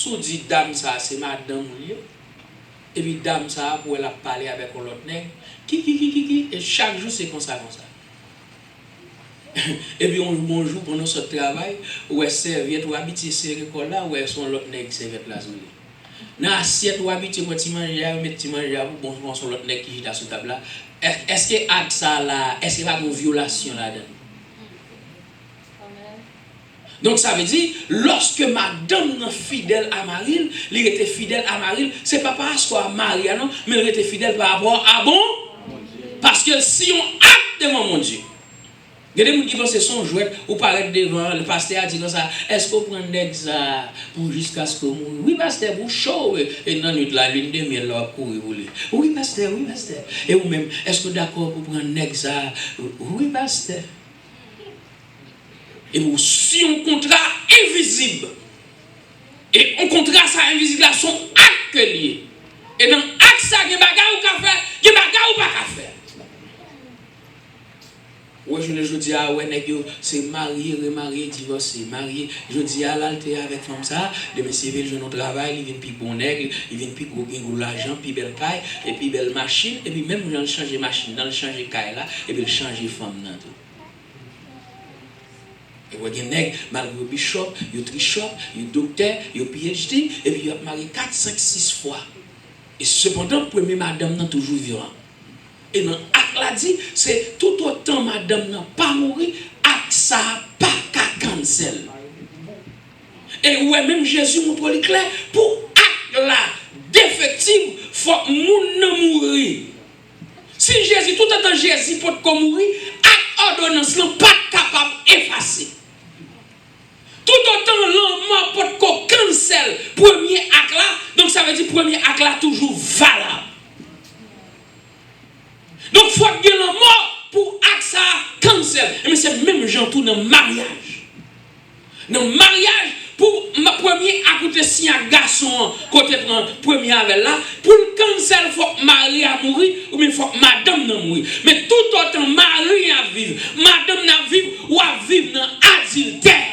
sous dit dame ça, c'est madame Lieu. Et puis dame ça, pour elle parler avec l'autre nègre. Qui. Et chaque jour, c'est comme ça. Et puis on bonjour pendant ce travail, où est serviette, ou habitué serré là, où est son l'autre nègre serviette là. Dans l'assiette, ou habitué quand tu manges, mettre tu manges, bon, son l'autre nègre qui est sur table là. Est-ce que acte ça là, est-ce qu'il y a une violation là-dedans? Donc ça veut dire, lorsque madame est fidèle à Marie, il était fidèle à Marie, c'est pas parce qu'à Marie, non, mais il était fidèle par rapport à bon. Parce que si on acte devant mon Dieu, il y a des gens qui pensent que son jouet ou paraître devant, le pasteur a dit comme ça, est-ce qu'on prend ça pour jusqu'à ce que vous mourrez? Oui, pasteur, vous chaud, et dans la lune de miel, là, courir, oui, pasteur. Et vous-même, est-ce que d'accord pour prendre ça? Oui, pasteur. Et si un contrat invisible, et un contrat ça invisible là, son acte lié. Et dans l'acte ça, il y a des bagages ou pas faire, il y a des bagages ou pas faire. Ouais, je dis, ah ouais, c'est marié, remarié, divorcé, marié. Je dis, ah là, t'es avec femme ça, de mes civils, je ne travaille, il vient plus bon nègre, il vient plus gros l'argent, puis belle caille, et puis belle machine, et puis même, je changer machine, dans le changer caille là, et puis le changer femme dans tout. Et vous avez des nègres, malgré le bishop, le trichop, le docteur, le PhD, et puis il a marié 4, 5, 6 fois. Et cependant, premier madame n'a toujours vivant. Et dans l'acte là dit, c'est tout autant madame n'a pas mouru, acte ça pas qu'à cancel. Et ouais, même Jésus montre le clair, pour acte là, défective, il faut que moun nan mourir. Si Jésus, tout autant Jésus peut mourir, acte ordonnance n'est pas capable d'effacer. Tout autant l'homme peut cancel premier acte là, donc ça veut dire premier acte là toujours valable. Donc, il faut que le mort pour acte ça cancel. Mais c'est même gens tout dans le mariage. Dans le mariage, pour ma premier acte si un garçon, côté premier avec là, pour le cancel, il faut que Marie a mourir, ou bien il faut que madame n'a mourir. Mais tout autant Marie a vivre, madame n'a vivre, ou a vivre dans l'adultère.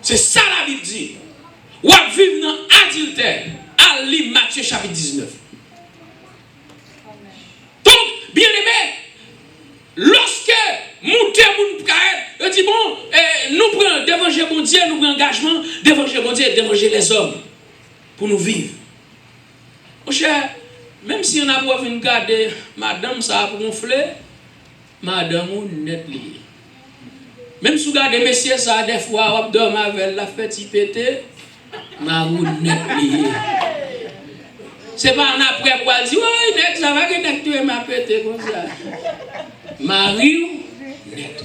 C'est ça la Bible dit. Ou à vivre dans l'adultère. À lire Matthieu chapitre 19. Donc, bien aimé, lorsque monter mon caïd, dit bon, nous prenons d'évangile bon Dieu, nous prenons engagement d'évangile bon Dieu, d'évangile les hommes pour nous vivre. Mon cher, même si on a pour venir garder madame ça pour gonfler, madame ou net lié. Même si vous regardez messieurs ça des fois on dorme avec la fête y péter, ma ou net lié. C'est pas un après pour dire ouais, net ça va que net tu m'a pété comme ça. Marie net.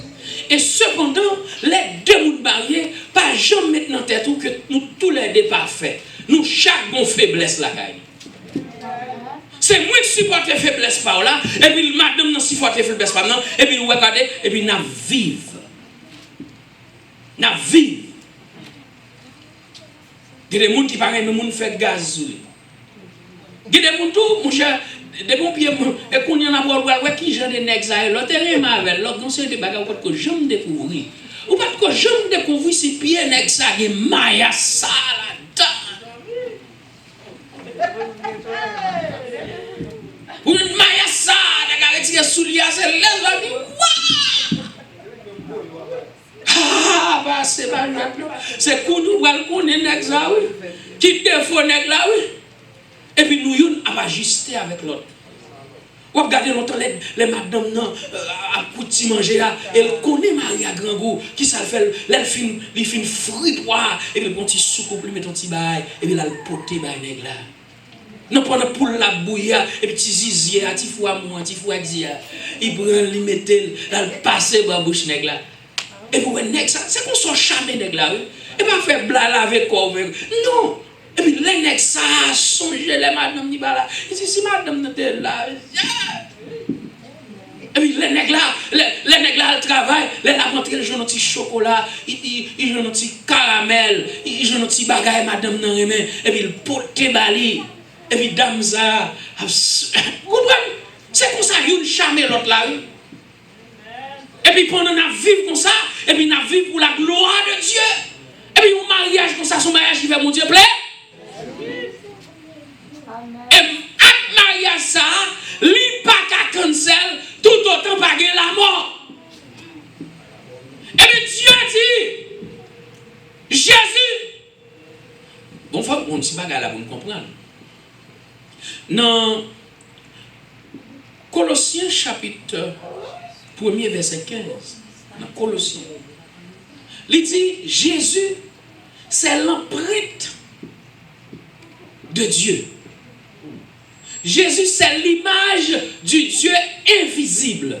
Et cependant, les deux mouns mariés, pas jamais mettre dans tête que nous tous les deux parfaits. Nous chaque bon faiblesse la caille. C'est moi qui supporte faiblesse par là, et puis madame non supporte faiblesse par là, et puis nous regardez, et puis nous vivons. Nous vivons. Il y a des gens qui parlent, mais gens fait gaz sur lui. Il y a des gens tout, mon cher, des bons pieds, et qu'on y en a voir, qui j'en ai nexé, l'autre est avec l'autre, non c'est des bagages que j'aime découvrir. Ou pas que j'aime découvrir si pieds nexé, il y a Maya ça là-dedans. Ou une Maya ça, il y a des souliers, c'est l'aise, il dit, ah, bah, c'est pas notre. C'est qu'on nous va le connaître, oui. Qui défaut, là, oui. Et puis nous, on va ajuster avec l'autre. Ou regardez longtemps les madames, non, à petit manger, elle connaît Marie à grand goût, qui ça fait, elle fait une fripoire, et puis, bon, petit soucoupe, lui met un petit bail, et puis là, le poté, bail, nègre là. Non, pendant pour la bouillir, et puis, petit zizier, petit fou à moi, petit fou à dire, il prend, il met, là, le passé, dans la bouche, nègre là. Et vous voyez, c'est qu'on soit chamé nègre là, et pas faire blala avec quoi, non. Et puis les nègres ça songe les madame ni bala. Et si madame n'était là, et puis les nègres là, le travail, les la rentré le jour un petit chocolat, il joue un petit caramel, il joue un petit bagaille madame dans les mains, et puis le poté bali, et puis dame ça, vous comprenez? C'est comme ça une chamé l'autre là. Et puis pendant qu'on vivre comme ça, et puis on vivre pour la gloire de Dieu. Et puis puis un mariage comme ça, son mariage qui fait mon Dieu plaît. Et avec mariage ça, li pas qu'à cancel, tout autant pas gagner la mort. Et bien Dieu dit, Jésus, bon, faut un petit bagage là pour nous comprendre. Dans Colossiens chapitre 1er verset 15, dans Colossiens, il dit, Jésus, c'est l'empreinte de Dieu. Jésus, c'est l'image du Dieu invisible.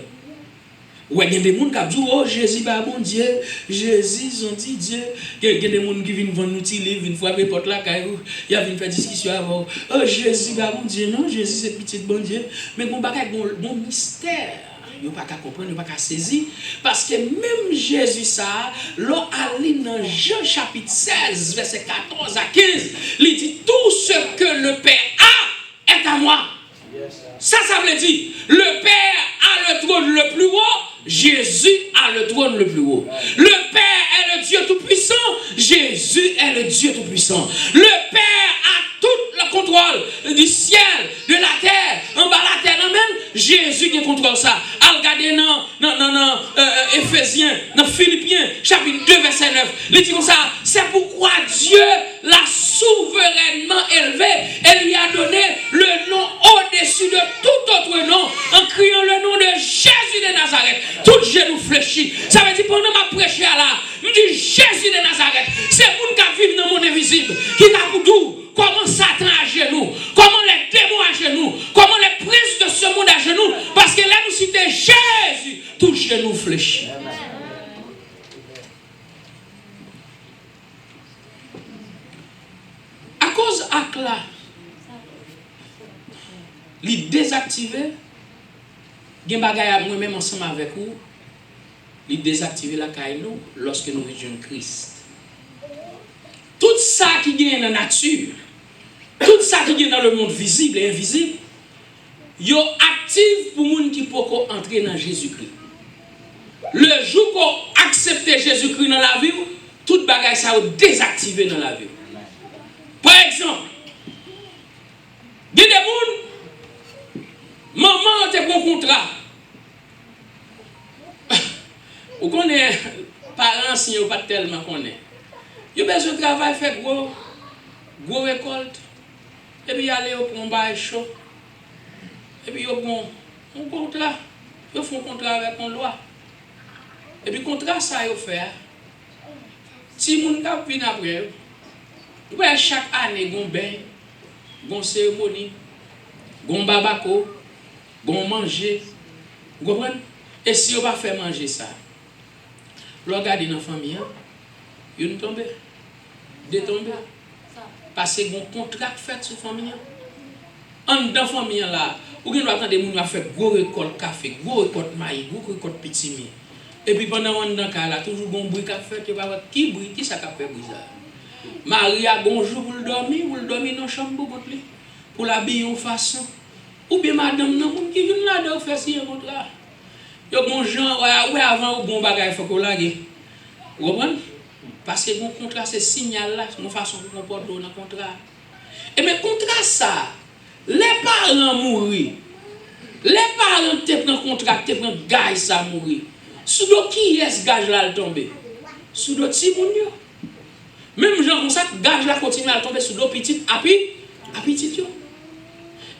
Ouais, il y a des gens qui disent, oh, Jésus, bah, bon Dieu, Jésus, son petit Dieu. Il y a des gens qui viennent vendre nous livres, viennent frapper porte là, il y a une discussion avant. Oh, Jésus, bah, bon Dieu, non, Jésus, c'est petit bon Dieu. Mais bon, bon mystère. Il n'y a pas qu'à comprendre, il n'y a pas qu'à saisir. Parce que même Jésus, ça, l'on a lu dans Jean chapitre 16, verset 14 à 15, il dit, tout ce que le Père a est à moi. Ça veut dire, le Père a le trône le plus haut, Jésus a le trône le plus haut. Le Père est le Dieu tout-puissant, Jésus est le Dieu tout-puissant. Le Père a tout le contrôle du ciel, de la terre, en bas la terre, non même, Jésus qui contrôle ça. Regardez dans Éphésiens, dans Philippiens, chapitre 2, verset 9. Il dit comme ça, c'est pourquoi Dieu l'a souverainement élevé et lui a donné le nom au-dessus de tout autre nom, en criant le nom de Jésus de Nazareth. Tout genou fléchit. Ça veut dire, pendant ma prêché à là, je dis Jésus de Nazareth, c'est pour nous qui vivons dans le monde invisible, qui t'a pour tout. Comment Satan à genoux, comment les démons à genoux, comment les princes de ce monde à genoux, parce que là nous citons Jésus, tout genou fléchit. À cause de là, il désactivé, il y a des choses moi-même ensemble avec vous, il désactivé la caille nous lorsque nous vivons Christ. Tout ça qui vient dans la nature, tout ça qui vient dans le monde visible et invisible, il est actif pour les gens qui peuvent entrer dans Jésus-Christ. Le jour qu'on accepte Jésus-Christ dans la vie, toute bagaille ça est désactivé dans la vie. Par exemple, il y a des gens, maman a un contrat. Vous connaissez, parents, si vous ne pas tellement connaissez. Vous avez besoin de travail, fait gros récolte. Et puis, aller au un bail chaud. Et puis, vous avez un contrat. Vous faites un contrat avec une loi. Et puis, le contrat, ça, vous fait. Si vous avez après, vous avez chaque année, vous avez une cérémonie, vous avez un babako, vous avez manger. Vous comprenez? Et si vous ne faites pas manger ça, vous regardez dans la famille, vous tombez. De tomber. Parce que vous avez un contrat fait sur la famille. En dans la famille, là, vous avez attendre des gens faire gros récolte café, gros récolte maïs, gros récolte petit mi. Et puis pendant un an, là, toujours un bruit qu'a fait, qui bruit, qui ça qu'a fait bruit ça? Marie a bonjour pour le dormir dans la chambre pour l'habiller en façon. Ou bien madame, non, qui vient là de faire si un contrat. Yo bon gens, ouais, avant, ou bon bagage, il faut qu'on l'aille. Vous comprenez? Parce que mon contrat, c'est signal là, c'est une façon de comporter dans le contrat. Et mais contrat ça, les parents mourir. Les parents te prennent contrat, te prennent gage ça mourir. Sous qui est-ce gage là le tomber? Sous le petit moun yo. Même gens comme ça, gage là continue à tomber sous le petit à petit yo.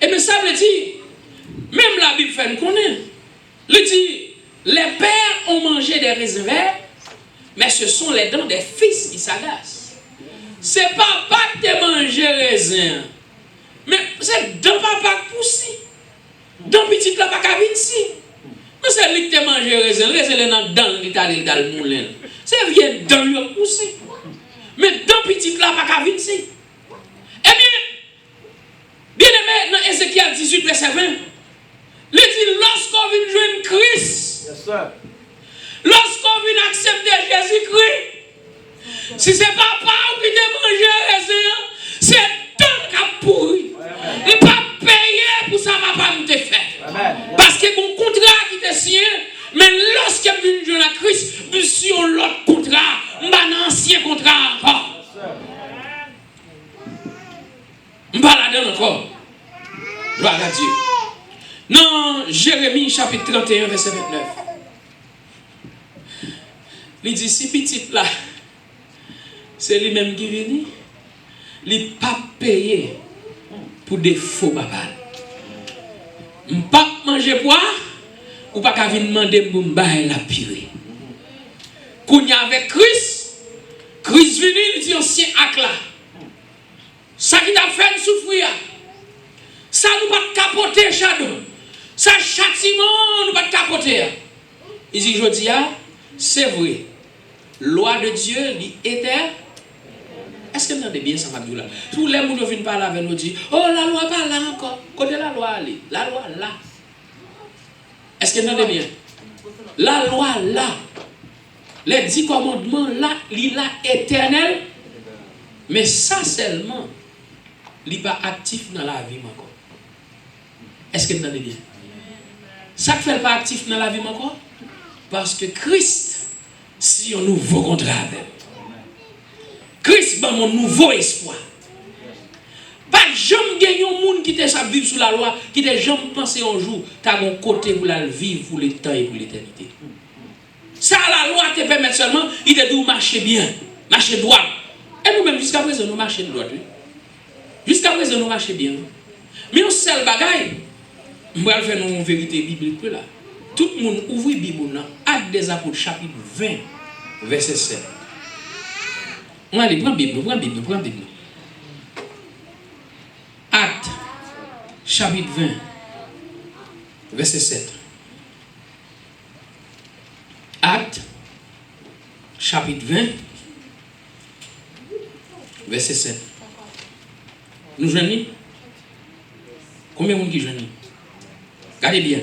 Et mais ça veut dire, même la Bible fait nous connaître. Il dit, les pères ont mangé des raisins verts, mais ce sont les dents des fils qui s'agacent. C'est papa qui te mange raisin. Mais c'est dans papa qui pousse. Dans petit là, pas qu'à ici. Mais c'est lui qui te mange raisin. Raisin est dans l'Italie, dans le moulin. C'est vieux dans lui pousse. Mais dans petit là, pas qu'à ici. Eh bien aimé, dans Ézéchiel 18, verset 20, il dit, lorsqu'on vient jouer Christ, lorsqu'on vient accepter Jésus-Christ, si c'est papa qui te mange raisin, c'est ton qui a pourri. Il ne pas payer pour ça, papa nous te fait. Parce que mon contrat qui te signé, mais lorsqu'on vient jouer Christ, nous sur l'autre contrat, un ancien contrat encore. donne encore. Gloire à Dieu. Dans Jérémie chapitre 31, verset 29. Il dit, si petit là, c'est lui-même qui vient, il n'est pas payé pour des faux papas. Je ne pas manger poids, ou pas venir demander pour me la purée. Quand il y avec Christ venu, il dit ancien acte là. Ça qui t'a fait souffrir, ça nous pas capoter, chadon. Ça châtiment, nous pas capoter. Il dit, je dis, c'est vrai. Loi de Dieu, était. Est-ce que vous entendez bien ça, Mabdou là? Tous les gens qui viennent parler avec nous disent, oh, la loi pas là encore. Côté la loi, la loi là. Est-ce que vous entendez bien? La loi là. Les 10 commandements là, il est éternel. Mais ça seulement, il n'est pas actif dans la vie encore. Est-ce que vous entendez bien? Ça ne fait pas actif dans la vie encore? Parce que Christ, si un nouveau contrat avec Christ, mon nouveau espoir. Pas jamais gagner un monde qui te vivre sous la loi, qui te jamais penser un jour, tu as un côté pour la vivre pour le temps et pour l'éternité. Ça, la loi te permet seulement, il te dit marcher bien, marcher droit. Et nous-mêmes, jusqu'à présent, nous marchons droit. Jusqu'à présent, nous marchons bien. Mais un seul bagaille, je vais faire une vérité biblique là. Tout le monde ouvre la Bible dans Actes des Apôtres, chapitre 20, verset 7. On va aller prendre la Bible, Actes, chapitre 20, verset 7. Actes, chapitre 20, verset 7. Nous joignons. Combien de monde qui joignent? Regardez bien.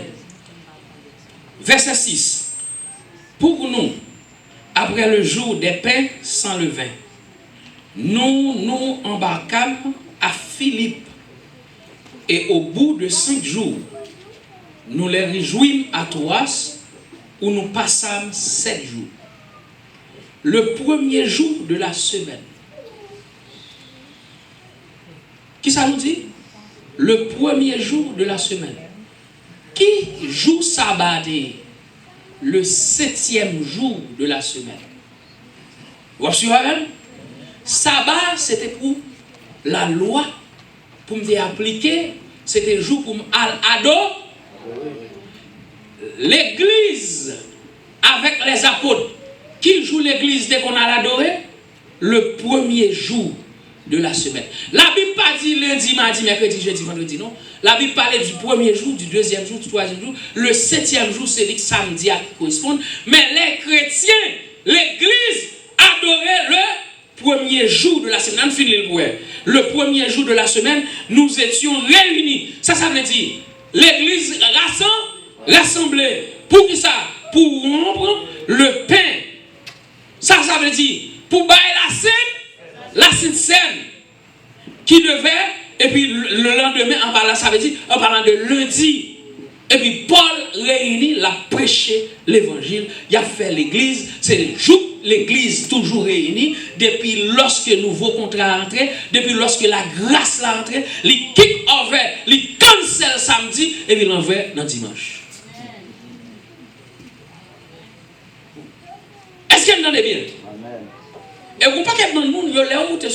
Verset 6. Pour nous, après le jour des pains sans levain, nous embarquâmes à Philippe et au bout de 5 jours, nous les réjouîmes à Troas où nous passâmes 7 jours. Le premier jour de la semaine. Qui ça nous dit? Le premier jour de la semaine. Qui joue sabbat? Le 7e jour de la semaine. Vous voyez? Sabbat, c'était pour la loi, pour me appliquer, c'était le jour pour m'adorer. L'église, avec les apôtres, qui joue l'église dès qu'on a adoré? Le premier jour de la semaine. La Bible pas dit lundi, mardi, mercredi, jeudi, vendredi, non. La Bible parlait du premier jour, du deuxième jour, du troisième jour. Le 7e jour, c'est le samedi à qui correspond. Mais les chrétiens, l'église, adorait le premier jour de la semaine. Le premier jour de la semaine, nous étions réunis. Ça veut dire, l'église rassemblée. Pour qui ça? Pour rompre le pain. Ça veut dire, pour bailler la Sainte Seine, qui devait, et puis le lendemain, en parlant, ça veut dire, en parlant de lundi, et puis Paul réunit, l'a prêché l'évangile, il a fait l'église, c'est le jour, l'église toujours réunie, depuis lorsque le nouveau contrat est entré, depuis lorsque la grâce l'a entré, il kick over, il cancel samedi, et puis l'envoie dans dimanche. Est-ce que vous entendez bien? Et vous ne pouvez pas que le monde,